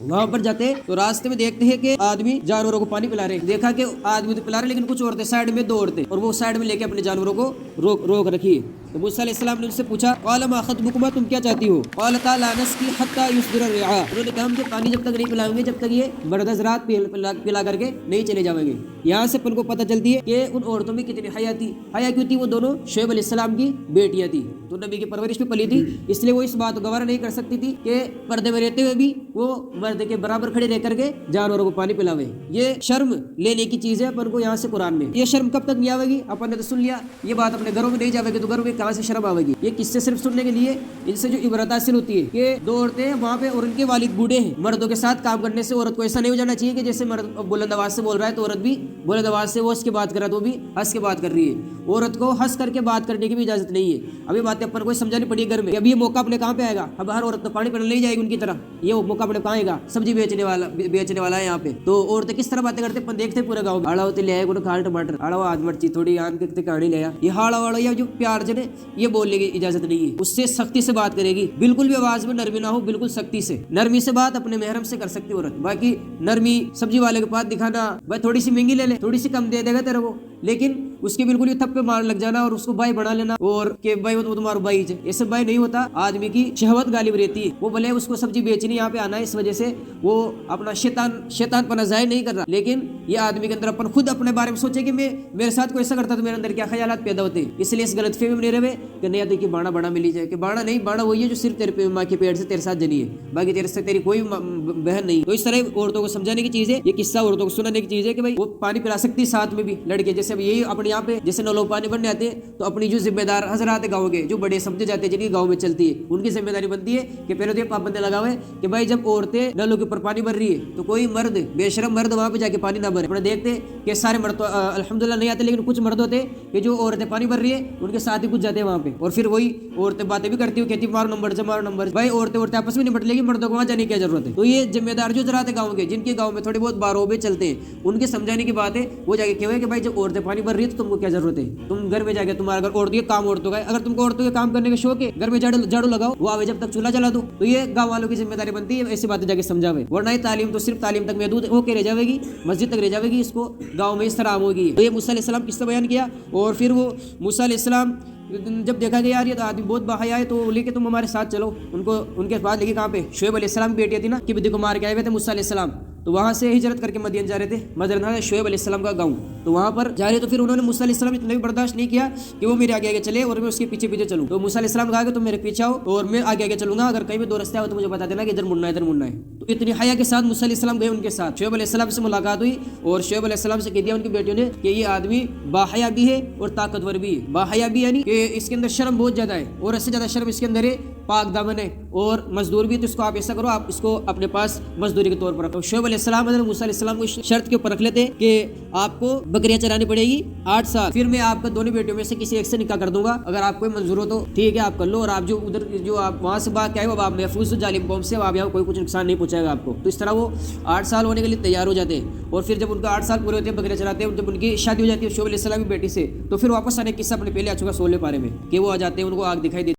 वहाँ पर जाते हैं तो रास्ते में देखते हैं कि आदमी जानवरों को पानी पिला रहे हैं। देखा कि आदमी तो पिला रहे लेकिन कुछ औरतें साइड में, 2 औरतें, और वो साइड में लेके अपने जानवरों को रोक रखी है। तो मूसा अलैहिस्सलाम ने उनसे पूछा, क़ाल मा ख़त्बुकुमा, तुम क्या चाहती हो? क़ालता ला नस्क़ी हत्ता युस्दिर अर्रिआ, उन्होंने कहा कि पानी जब तक नहीं पिलाएंगे जब तक ये मर्द हज़रात पिला करके नहीं चले जाएंगे। यहाँ से अपन को पता चलती है कि उन औरतों में कितनी हया थी। हया क्यों थी? वो दोनों शुएब अलैहिस्सलाम की बेटियां थी, तो नबी की परवरिश में पली थी, इसलिए वो इस बात को गवारा नहीं कर सकती थी कि पर्दे में रहते हुए भी वो मर्द के बराबर खड़े रह करके जानवरों को पानी पिलावे। ये शर्म लेने की चीज है अपन को यहाँ से कुरान में। ये शर्म कब तक नहीं आवेगी? अपन ने तो सुन लिया, ये बात अपने घरों में नहीं जाएगी तो घरों में कहाँ से शर्म आवेगी? ये किससे सिर्फ सुनने के लिए, इनसे जो इबरत हासिल होती है कि 2 औरतें वहाँ पे और उनके वालिद बूढ़े हैं। मर्दों के साथ काम करने से औरत को ऐसा नहीं हो जाना चाहिए कि जैसे मर्द बुलंद आवाज से बोल रहा है तो औरत भी बुलंद आवाज से वो हंस के बात कर रहा है तो भी हंस के बात कर रही है। औरत को हंस करके बात करने की भी इजाजत नहीं है। अभी बातें अपन को समझानी पड़ी घर में। अभी ये मौका अपने कहाँ पे आएगा? अब हर औरत तो पानी पीने नहीं जाएगी उनकी तरह, ये मौका अपने कहाँ आएगा? सब्जी बेचने वाला है यहाँ पे। तो औरतें किस तरह बातें करते अपन देखते पूरे गाँव में। आड़ा होते ले आए खाल टमाटर, आड़ा आज मर्ची थोड़ी आन के कहानी ले आया, ये हाड़ा वाड़ा या जो प्यार जने ये बोलने की इजाजत नहीं है। उससे सख्ती से बात करेगी, बिल्कुल भी आवाज में नरमी ना हो, बिल्कुल सख्ती से, नरमी से बात अपने महरम से कर सकती औरत। बाकी नरमी सब्जी वाले के पास दिखाना, भाई थोड़ी सी महंगी ले ले, थोड़ी सी कम दे देगा तेरे को, लेकिन उसके बिल्कुल ही थप्पे मार लग जाना और उसको भाई बना लेना और कि भाई वो तुम्हारा भाई है, ये सब भाई नहीं होता। आदमी की शहवत गालिब रहती है। वो भले उसको सब्जी बेचनी यहाँ पे आना है, इस वजह से वो अपना शैतान पना जाहिर नहीं कर रहा, लेकिन ये आदमी के अंदर अपन खुद अपने बारे में सोचे कि मेरे साथ कोई ऐसा करता तो मेरे अंदर क्या ख्यालात पैदा होते। इसलिए इस गलतफहमी में नहीं रहे कि नहीं देखिए बाड़ा बड़ा मिली जाए, कि बाड़ा नहीं, बाड़ा वही है जो सिर्फ तेरे माँ के पेट से तेरे साथ जनी है, बाकी तेरे से तेरी कोई बहन नहीं। तो इस तरह औरतों को समझाने की चीज है ये किस्सा, औरतों को सुनाने की चीज है कि भाई वो पानी पिला सकती है साथ में भी लड़के। जैसे अब यही अपने यहाँ पे जैसे नलो पानी बनने आते हैं तो अपनी जो जिम्मेदार हजरात गाँव के जो बड़े समझे जाते हैं जिनकी गाँव में चलती है, उनकी जिम्मेदारी बनती है कि पहले तो ये पाबंदी लगा हुआ है कि भाई जब औरतें नलों के ऊपर पानी भर रही है तो कोई मर्द, बेशरम मर्द वहाँ पे जाके पानी ना भरे। अपने देखते कि सारे मर्द अल्हम्दुलिल्लाह नहीं आते, लेकिन कुछ मर्द होते कि जो औरतें पानी भर रही है उनके साथ ही कुछ जाते हैं वहाँ पे, और फिर वही औरतें बातें भी करती है, कहती मारो नंबर। भाई औरतें आपस में निपट लेगी, मर्दों को वहाँ जाने की क्या जरूरत है? तो ये जिम्मेदार जो जराते गाँव के, जिनके गाँव में थोड़े बहुत बारोबे चलते हैं, उनके समझाने की बात है। वो जाके कहे कि भाई जब औरतें पानी भर रही है तो तुमको क्या जरूरत है? तुम घर में जाके, तुम्हारा अगर औरतों के काम औरतों का, अगर तुमको औरतों के काम करने का शौक है, घर में झाड़ू लगाओ, वो आवे जब तक चूल्हा जला दो। तो ये गाँव वालों की जिम्मेदारी बनती है ऐसी बातें जाके समझावे, वरना ये तालीम तो सिर्फ तालीम तक महदूद होकर रह जाएगी, मस्जिद तक रह जाएगी, इसको गाँव में इस तरह आम होगी। तो ये मूसा अलैहिस्सलाम किस्सा बयान किया, और फिर वो मूसा अलैहिस्सलाम जब देखा गया यार ये तो आदमी बहुत बाहया है तो लेके तुम हमारे साथ चलो। उनको उनके पास लेके कहाँ पे? शुएब अलैहिस्सलाम की बेटियां थी ना, कि बुद्धि को मार के आए हुए थे मूसा अलैहिस्सलाम, तो वहाँ से हिजरत करके मदीन जा रहे थे। मदीन था शुएब अलैहिस्सलाम का गाँव, तो वहाँ पर जा रहे तो फिर उन्होंने मूसा अलैहिस्सलाम इतना भी बर्दाश्त नहीं किया कि वो मेरे आगे चले और मैं उसके पीछे चलूँ। तो मूसा अलैहिस्सलाम कहा कि तुम मेरे पीछे आओ और मैं आगे चलूंगा, अगर कहीं भी 2 रास्ते आओ तो मुझे बता देना कि इधर मुड़ना है। तो इतनी हया के साथ मूसा अलैहिस्सलाम गए उनके साथ। शुएब अलैहिस्सलाम से मुलाकात हुई और शुएब अलैहिस्सलाम से कह दिया उनकी बेटियों ने कि ये आदमी बाहया भी है और ताकतवर भी है। बाहया भी यानी कि इसके अंदर शर्म बहुत ज्यादा है, और इससे ज्यादा शर्म इसके अंदर है, पाक दामन है, और मजदूर भी। तो इसको आप ऐसा करो, आप इसको अपने पास मजदूरी के तौर पर रखो। शुएब अलैहिस्सलाम ने मूसा अलैहिस्सलाम को शर्त के ऊपर रख लेते कि आपको बकरियां चरानी पड़ेगी 8 साल, फिर मैं आपका दोनों बेटियों में से किसी एक से निकाह कर दूंगा, अगर आपको मंजूर हो तो ठीक है आप कर लो, और आप जो उधर जो आप वहाँ से बात क्या है आप महफूज जालिम कौम से, आप यहाँ कोई कुछ नुकसान नहीं पहुंचाएगा आपको। तो इस तरह वो 8 साल होने के लिए तैयार हो जाते हैं, और फिर जब उनका 8 साल पूरे होते हैं बकरियां चराते हैं, जब उनकी शादी हो जाती है शुएब अलैहिस्सलाम की बेटी से, तो फिर वापस आने किस्सा अपने पहले आ चुका 16 पारे में कि वो आ जाते हैं, उनको आग दिखाई देती